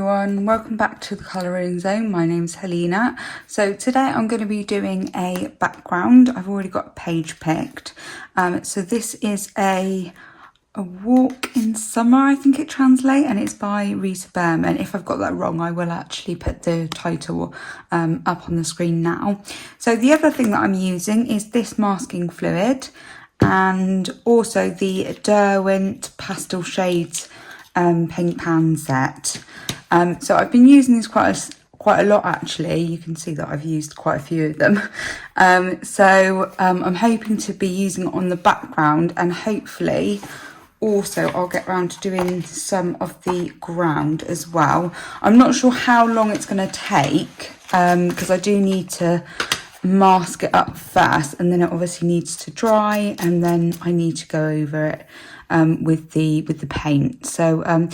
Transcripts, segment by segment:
everyone, welcome back to the colouring zone. My name's Helena. So today I'm going to be doing a background. I've already got a page picked. So this is a walk in summer, I think it translates, and it's by Rita Berman. If I've got that wrong, I will actually put the title up on the screen now. So the other thing that I'm using is this masking fluid and also the Derwent Pastel Shades paint pan set. So I've been using these quite a lot actually. You can see that I've used quite a few of them. I'm hoping to be using it on the background, and hopefully also I'll get around to doing some of the ground as well. I'm not sure how long it's going to take because I do need to mask it up first, and then it obviously needs to dry, and then I need to go over it with the paint. So I'm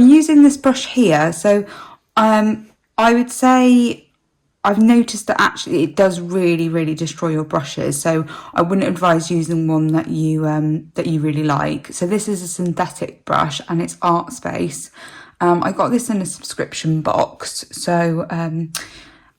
using this brush here. So I would say I've noticed that actually it does really destroy your brushes, so I wouldn't advise using one that you really like. So this is a synthetic brush and it's Art Space. I got this in a subscription box. So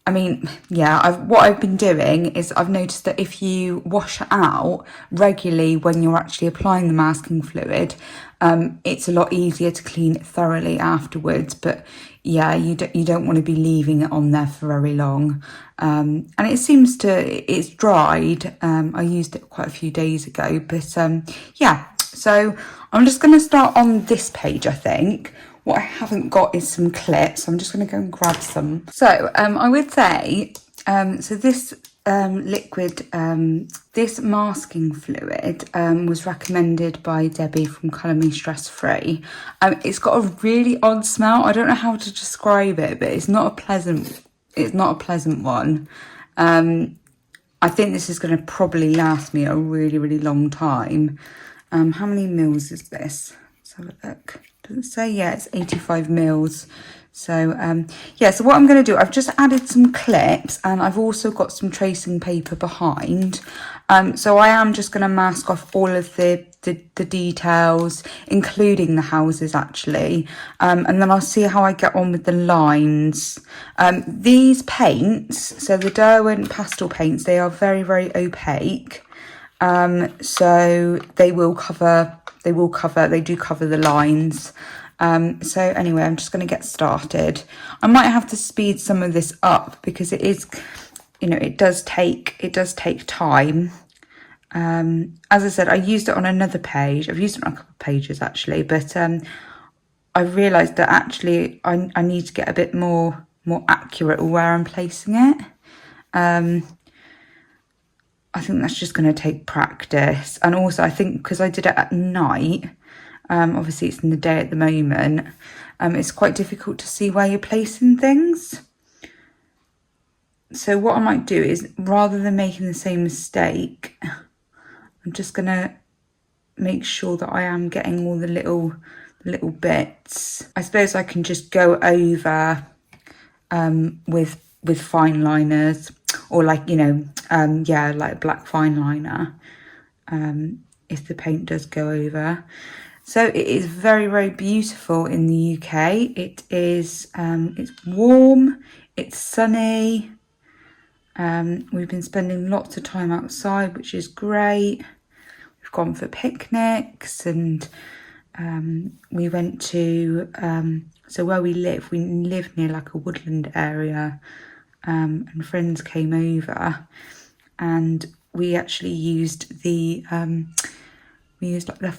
I mean, yeah, what I've been doing is I've noticed that if you wash it out regularly when you're actually applying the masking fluid, it's a lot easier to clean it thoroughly afterwards. But yeah, you don't want to be leaving it on there for very long. And it's dried. I used it quite a few days ago, but yeah. So I'm just going to start on this page, I think. What I haven't got is some clips. I'm just going to go and grab some. So I would say, so this liquid, this masking fluid was recommended by Debbie from Colour Me Stress Free. It's got a really odd smell. I don't know how to describe it, but it's not a pleasant one. I think this is going to probably last me a really long time. How many mils is this? Let's have a look. Does it say? Yeah, it's 85 mils. So yeah, so what I'm going to do, I've just added some clips, and I've also got some tracing paper behind. So I am just going to mask off all of the details, including the houses actually, and then I'll see how I get on with the lines. These paints, so the Derwent pastel paints, they are very opaque. So they do cover the lines. So anyway, I'm just going to get started. I might have to speed some of this up because it is, it does take time. As I said, I used it on another page. I've used it on a couple of pages actually, but I realised that actually I need to get a bit more accurate where I'm placing it. I think that's just going to take practice. And also I think because I did it at night, obviously it's in the day at the moment, it's quite difficult to see where you're placing things. So what I might do is, rather than making the same mistake, I'm just going to make sure that I am getting all the little bits. I suppose I can just go over with fine liners, or like, yeah, like black fine liner, if the paint does go over. So it is very beautiful in the UK. It is, it's warm, it's sunny. We've been spending lots of time outside, which is great. We've gone for picnics, and we went to, so where we live near like a woodland area. And friends came over, and we actually used like the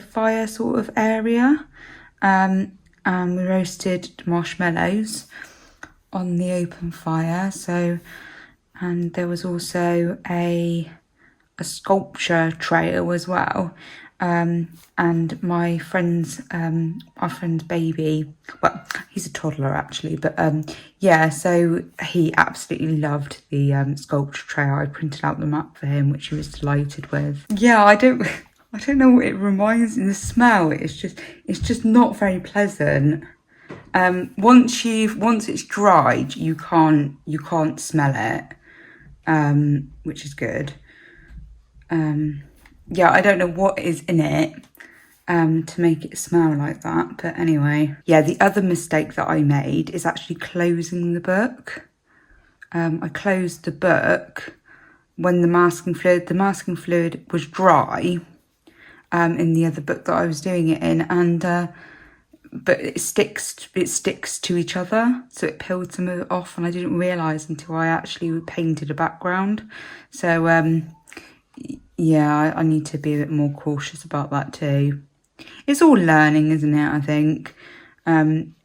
fire sort of area, and we roasted marshmallows on the open fire. So, and there was also a sculpture trail as well. And my friend's, our friend's baby, well, he's a toddler actually, but yeah, so he absolutely loved the sculpture trail. I printed out the map for him, which he was delighted with. Yeah, I don't know what it reminds me. The smell, it's just not very pleasant. Once it's dried, you can't smell it, which is good. Yeah, I don't know what is in it. to make it smell like that. But anyway, yeah, the other mistake that I made is actually closing the book. I closed the book when the masking fluid was dry in the other book that I was doing it in, and but it sticks to each other, so it peeled some of it off, and I didn't realise until I actually painted a background. So yeah, I need to be a bit more cautious about that too. It's all learning, isn't it, I think? I'm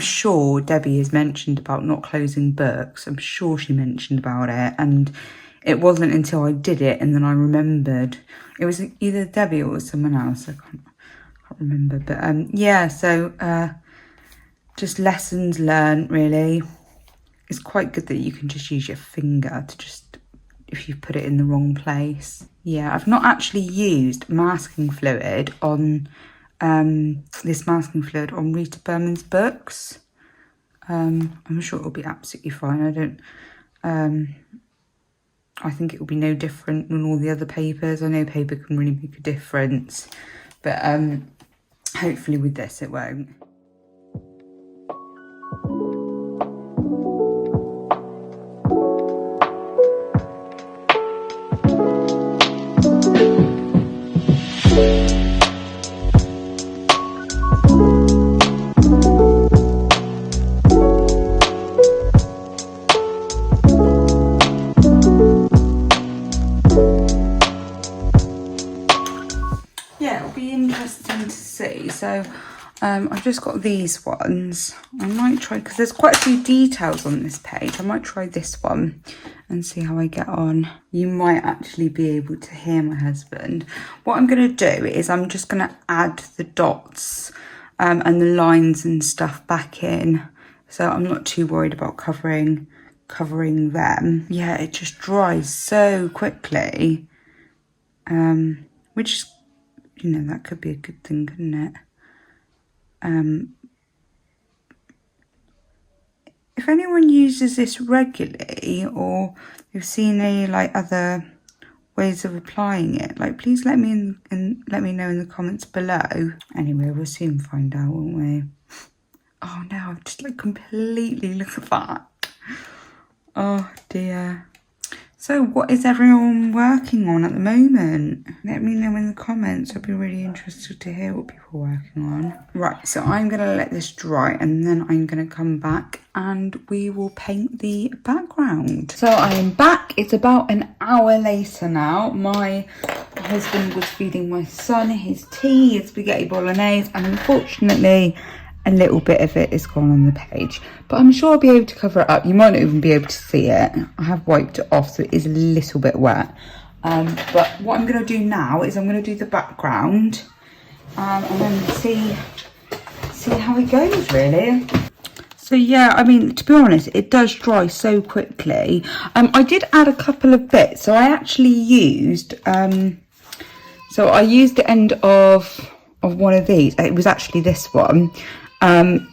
sure Debbie has mentioned about not closing books. I'm sure she mentioned about it, and it wasn't until I did it and then I remembered. It was either Debbie or it was someone else. I can't remember. But yeah, so just lessons learned, really. It's quite good that you can just use your finger to just, if you put it in the wrong place. Yeah, I've not actually used masking fluid on this masking fluid on Rita Berman's books. I'm sure it'll be absolutely fine. I think it will be no different than all the other papers. I know paper can really make a difference, but hopefully with this it won't. Yeah, it'll be interesting to see. So I've just got these ones. I might try, because there's quite a few details on this page. I might try this one and see how I get on. You might actually be able to hear my husband. What I'm going to do is I'm just going to add the dots and the lines and stuff back in. So I'm not too worried about covering them. Yeah, it just dries so quickly, which is, you know, that could be a good thing, couldn't it? If anyone uses this regularly, or you've seen any like other ways of applying it, like please let me know in the comments below. Anyway, we'll soon find out, won't we? Oh no, I've just like completely, look at that. Oh dear. So what is everyone working on at the moment? Let me know in the comments. I'd be really interested to hear what people are working on. Right, so I'm going to let this dry and then I'm going to come back and we will paint the background. So I am back. It's about an hour later now. My husband was feeding my son his tea, his spaghetti bolognese, and unfortunately a little bit of it is gone on the page, but I'm sure I'll be able to cover it up. You might not even be able to see it. I have wiped it off, so it is a little bit wet. But what I'm going to do now is I'm going to do the background and then see how it goes, really. So yeah, I mean, to be honest, it does dry so quickly. I did add a couple of bits. So I actually used, so I used the end of one of these. It was actually this one.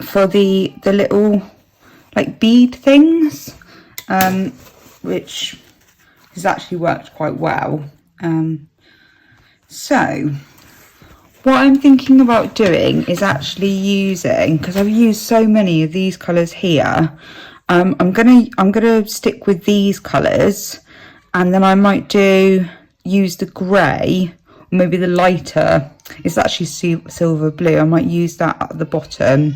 For the little like bead things, which has actually worked quite well. So what I'm thinking about doing is actually using, because I've used so many of these colours here, I'm gonna stick with these colours, and then I might use the grey, or maybe the lighter. It's actually silver blue. I might use that at the bottom.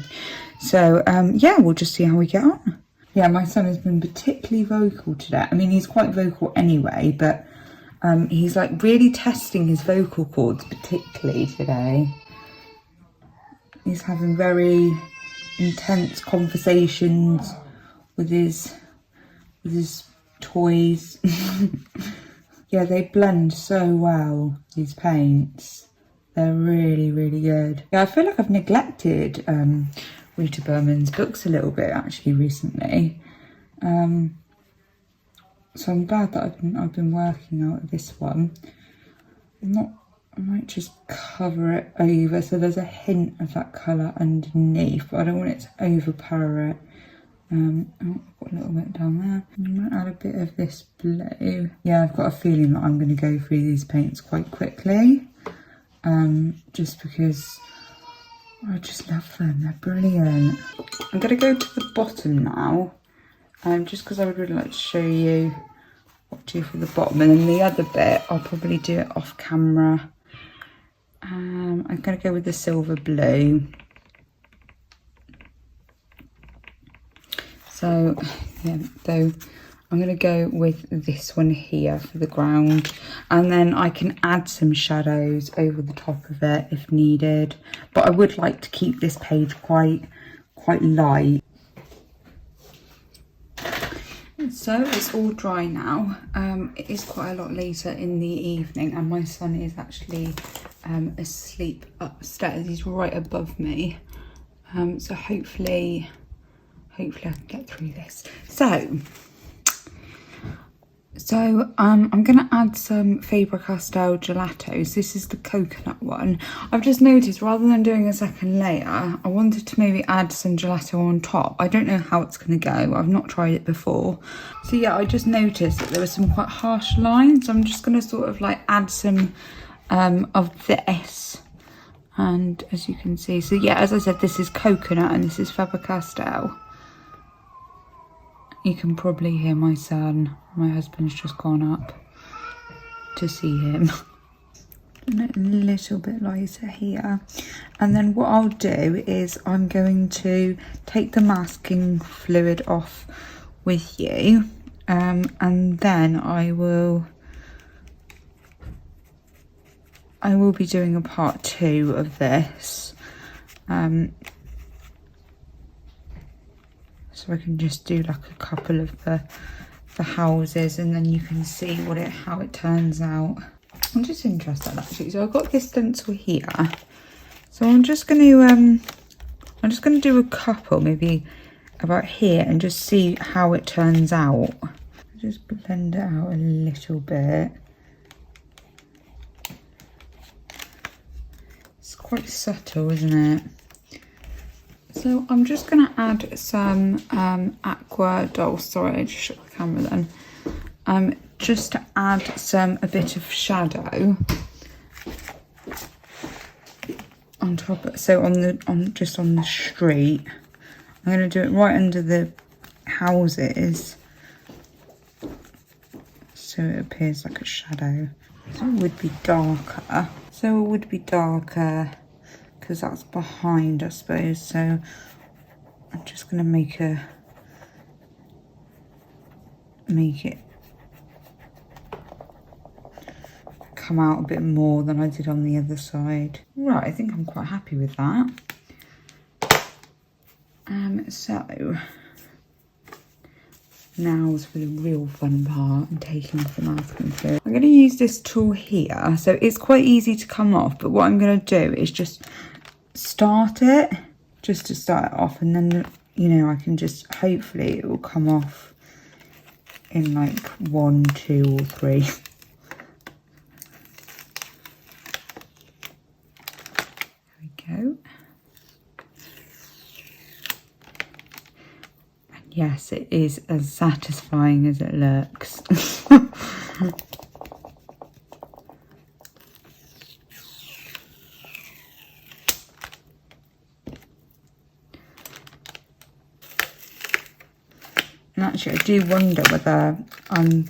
So yeah, we'll just see how we get on. Yeah, my son has been particularly vocal today. I mean, he's quite vocal anyway, but he's like really testing his vocal cords particularly today. He's having very intense conversations with his toys. Yeah, they blend so well, these paints. They're really, really good. Yeah, I feel like I've neglected Rita Berman's books a little bit actually recently. So I'm glad that I've been working out this one. I might just cover it over so there's a hint of that colour underneath, but I don't want it to overpower it. Oh, I've got a little bit down there. I might add a bit of this blue. Yeah, I've got a feeling that I'm going to go through these paints quite quickly. just because I just love them. They're brilliant. I'm going to go to the bottom now, just because I would really like to show you what to do for the bottom, and then the other bit I'll probably do it off camera. I'm going to go with the silver blue. So yeah, though I'm going to go with this one here for the ground, and then I can add some shadows over the top of it if needed, but I would like to keep this page quite light. So it's all dry now. It is quite a lot later in the evening, and my son is actually asleep upstairs. He's right above me, so hopefully I can get through this. So I'm going to add some Faber-Castell gelatos. This is the coconut one. I've just noticed, rather than doing a second layer, I wanted to maybe add some gelato on top. I don't know how it's going to go. I've not tried it before. So yeah, I just noticed that there were some quite harsh lines. I'm just going to sort of like add some of this. And as you can see, so yeah, as I said, this is coconut and this is Faber-Castell. You can probably hear my son. My husband's just gone up to see him. A little bit lighter here. And then what I'll do is I'm going to take the masking fluid off with you. And then I will be doing a part 2 of this. So I can just do like a couple of the houses, and then you can see how it turns out. I'm just interested actually. So I've got this stencil here. So I'm just going to do a couple, maybe about here, and just see how it turns out. Just blend it out a little bit. It's quite subtle, isn't it? So I'm just going to add some aqua doll. Sorry, I just shook the camera then. Just to add a bit of shadow on top. So on the street, I'm going to do it right under the houses, so it appears like a shadow. So it would be darker. Because that's behind, I suppose. So I'm just going to make it come out a bit more than I did on the other side. Right, I think I'm quite happy with that. So now's for the real fun part, and taking off the masking fluid. I'm going to use this tool here. So it's quite easy to come off, but what I'm going to do is just start it, just to start it off, and then, you know, I can just, hopefully it will come off in like 1, 2 or 3. There we go. And yes, it is as satisfying as it looks. And actually, I do wonder whether I'm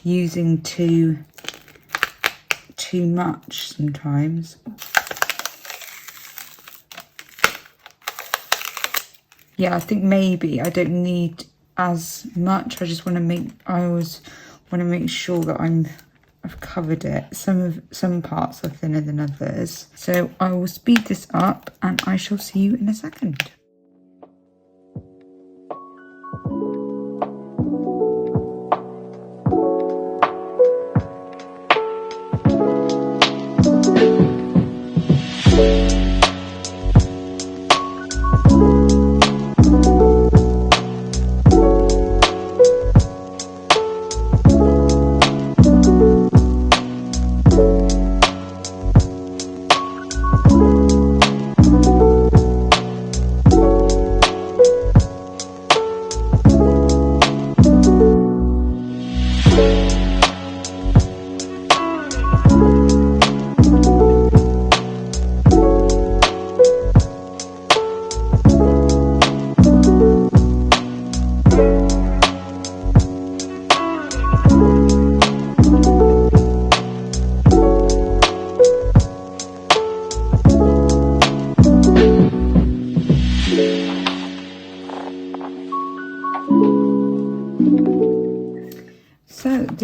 using too much sometimes. Yeah, I think maybe I don't need as much. I just want to always want to make sure that I've covered it. Some parts are thinner than others. So I will speed this up, and I shall see you in a second.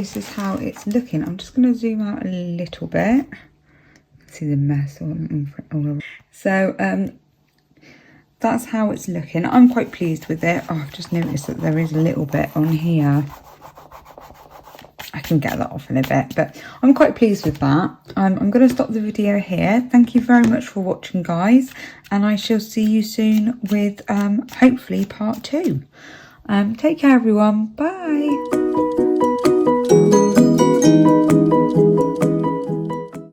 this is how it's looking. I'm just going to zoom out a little bit. See the mess all over. So that's how it's looking. I'm quite pleased with it. Oh, I've just noticed that there is a little bit on here. I can get that off in a bit, but I'm quite pleased with that. I'm going to stop the video here. Thank you very much for watching, guys, and I shall see you soon with hopefully part 2. Take care, everyone. Bye.